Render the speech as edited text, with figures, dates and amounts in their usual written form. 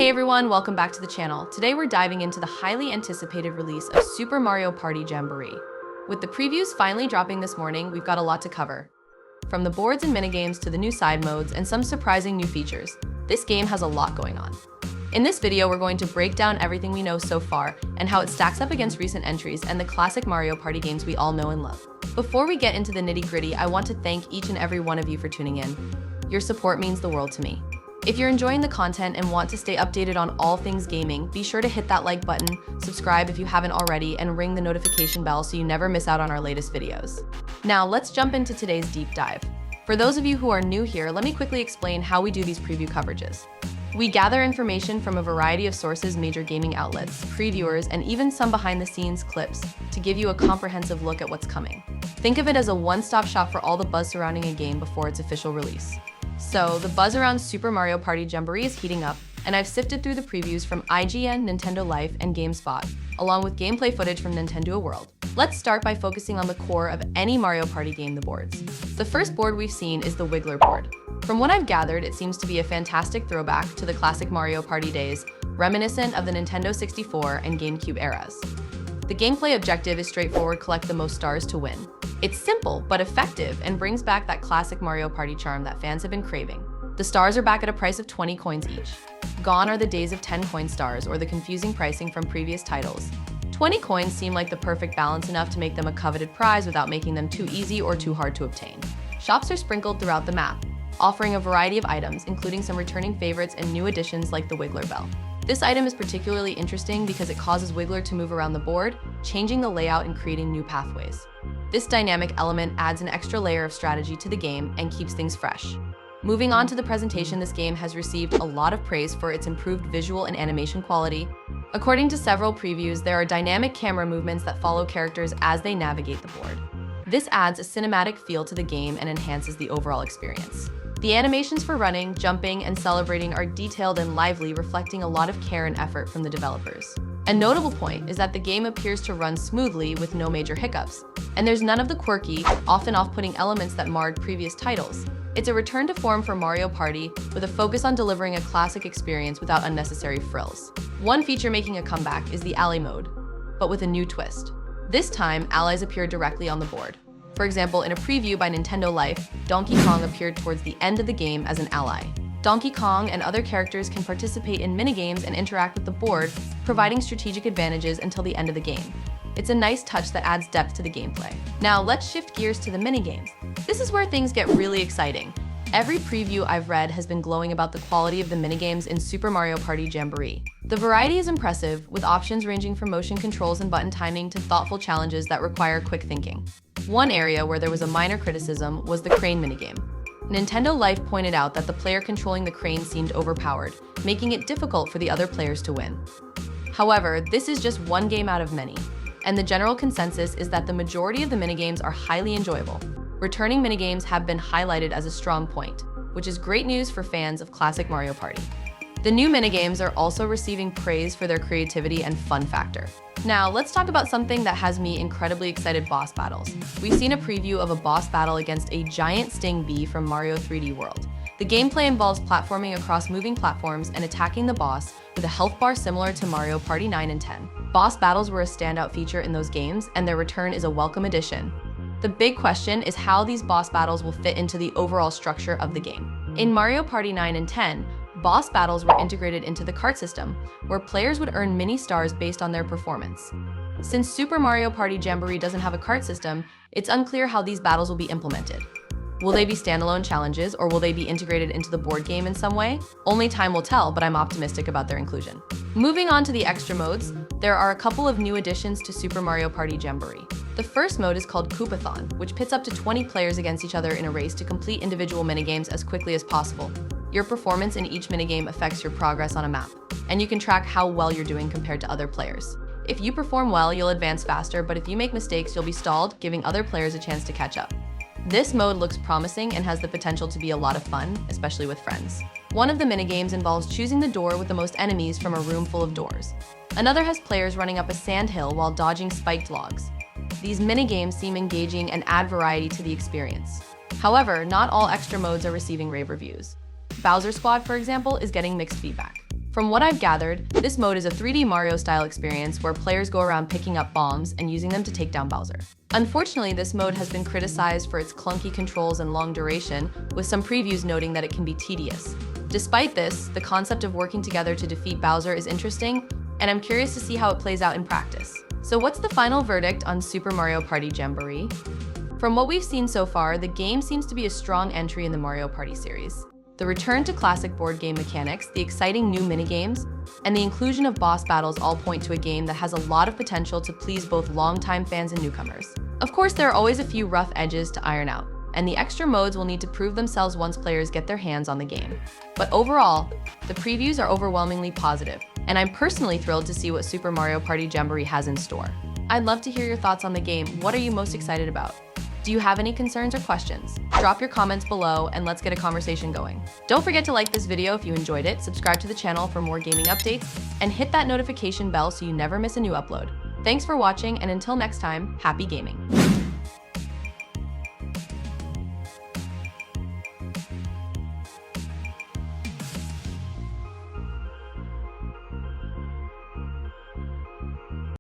Hey everyone, welcome back to the channel. Today we're diving into the highly anticipated release of Super Mario Party Jamboree. With the previews finally dropping this morning, we've got a lot to cover. From the boards and minigames to the new side modes and some surprising new features, this game has a lot going on. In this video, we're going to break down everything we know so far and how it stacks up against recent entries and the classic Mario Party games we all know and love. Before we get into the nitty-gritty, I want to thank each and every one of you for tuning in. Your support means the world to me. If you're enjoying the content and want to stay updated on all things gaming, be sure to hit that like button, subscribe if you haven't already, and ring the notification bell so you never miss out on our latest videos. Now, let's jump into today's deep dive. For those of you who are new here, let me quickly explain how we do these preview coverages. We gather information from a variety of sources, major gaming outlets, previewers, and even some behind-the-scenes clips to give you a comprehensive look at what's coming. Think of it as a one-stop shop for all the buzz surrounding a game before its official release. So, the buzz around Super Mario Party Jamboree is heating up, and I've sifted through the previews from IGN, Nintendo Life, and GameSpot, along with gameplay footage from Nintendo World. Let's start by focusing on the core of any Mario Party game, the boards. The first board we've seen is the Wiggler board. From what I've gathered, it seems to be a fantastic throwback to the classic Mario Party days, reminiscent of the Nintendo 64 and GameCube eras. The gameplay objective is straightforward: collect the most stars to win. It's simple, but effective, and brings back that classic Mario Party charm that fans have been craving. The stars are back at a price of 20 coins each. Gone are the days of 10 coin stars or the confusing pricing from previous titles. 20 coins seem like the perfect balance, enough to make them a coveted prize without making them too easy or too hard to obtain. Shops are sprinkled throughout the map, offering a variety of items, including some returning favorites and new additions like the Wiggler Bell. This item is particularly interesting because it causes Wiggler to move around the board, changing the layout and creating new pathways. This dynamic element adds an extra layer of strategy to the game and keeps things fresh. Moving on to the presentation, this game has received a lot of praise for its improved visual and animation quality. According to several previews, there are dynamic camera movements that follow characters as they navigate the board. This adds a cinematic feel to the game and enhances the overall experience. The animations for running, jumping, and celebrating are detailed and lively, reflecting a lot of care and effort from the developers. A notable point is that the game appears to run smoothly with no major hiccups, and there's none of the quirky, often off-putting elements that marred previous titles. It's a return to form for Mario Party, with a focus on delivering a classic experience without unnecessary frills. One feature making a comeback is the Ally mode, but with a new twist. This time, allies appear directly on the board. For example, in a preview by Nintendo Life, Donkey Kong appeared towards the end of the game as an ally. Donkey Kong and other characters can participate in minigames and interact with the board, providing strategic advantages until the end of the game. It's a nice touch that adds depth to the gameplay. Now let's shift gears to the minigames. This is where things get really exciting. Every preview I've read has been glowing about the quality of the minigames in Super Mario Party Jamboree. The variety is impressive, with options ranging from motion controls and button timing to thoughtful challenges that require quick thinking. One area where there was a minor criticism was the crane minigame. Nintendo Life pointed out that the player controlling the crane seemed overpowered, making it difficult for the other players to win. However, this is just one game out of many, and the general consensus is that the majority of the minigames are highly enjoyable. Returning minigames have been highlighted as a strong point, which is great news for fans of classic Mario Party. The new minigames are also receiving praise for their creativity and fun factor. Now, let's talk about something that has me incredibly excited: boss battles. We've seen a preview of a boss battle against a giant sting bee from Mario 3D World. The gameplay involves platforming across moving platforms and attacking the boss with a health bar similar to Mario Party 9 and 10. Boss battles were a standout feature in those games, and their return is a welcome addition. The big question is how these boss battles will fit into the overall structure of the game. In Mario Party 9 and 10, boss battles were integrated into the cart system, where players would earn mini stars based on their performance. Since Super Mario Party Jamboree doesn't have a cart system, it's unclear how these battles will be implemented. Will they be standalone challenges, or will they be integrated into the board game in some way? Only time will tell, but I'm optimistic about their inclusion. Moving on to the extra modes, there are a couple of new additions to Super Mario Party Jamboree. The first mode is called Koopathon, which pits up to 20 players against each other in a race to complete individual minigames as quickly as possible. Your performance in each minigame affects your progress on a map, and you can track how well you're doing compared to other players. If you perform well, you'll advance faster, but if you make mistakes, you'll be stalled, giving other players a chance to catch up. This mode looks promising and has the potential to be a lot of fun, especially with friends. One of the minigames involves choosing the door with the most enemies from a room full of doors. Another has players running up a sand hill while dodging spiked logs. These minigames seem engaging and add variety to the experience. However, not all extra modes are receiving rave reviews. Bowser Squad, for example, is getting mixed feedback. From what I've gathered, this mode is a 3D Mario-style experience where players go around picking up bombs and using them to take down Bowser. Unfortunately, this mode has been criticized for its clunky controls and long duration, with some previews noting that it can be tedious. Despite this, the concept of working together to defeat Bowser is interesting, and I'm curious to see how it plays out in practice. So what's the final verdict on Super Mario Party Jamboree? From what we've seen so far, the game seems to be a strong entry in the Mario Party series. The return to classic board game mechanics, the exciting new minigames, and the inclusion of boss battles all point to a game that has a lot of potential to please both longtime fans and newcomers. Of course, there are always a few rough edges to iron out, and the extra modes will need to prove themselves once players get their hands on the game. But overall, the previews are overwhelmingly positive, and I'm personally thrilled to see what Super Mario Party Jamboree has in store. I'd love to hear your thoughts on the game. What are you most excited about? Do you have any concerns or questions? Drop your comments below and let's get a conversation going. Don't forget to like this video if you enjoyed it, subscribe to the channel for more gaming updates, and hit that notification bell so you never miss a new upload. Thanks for watching, and until next time, happy gaming.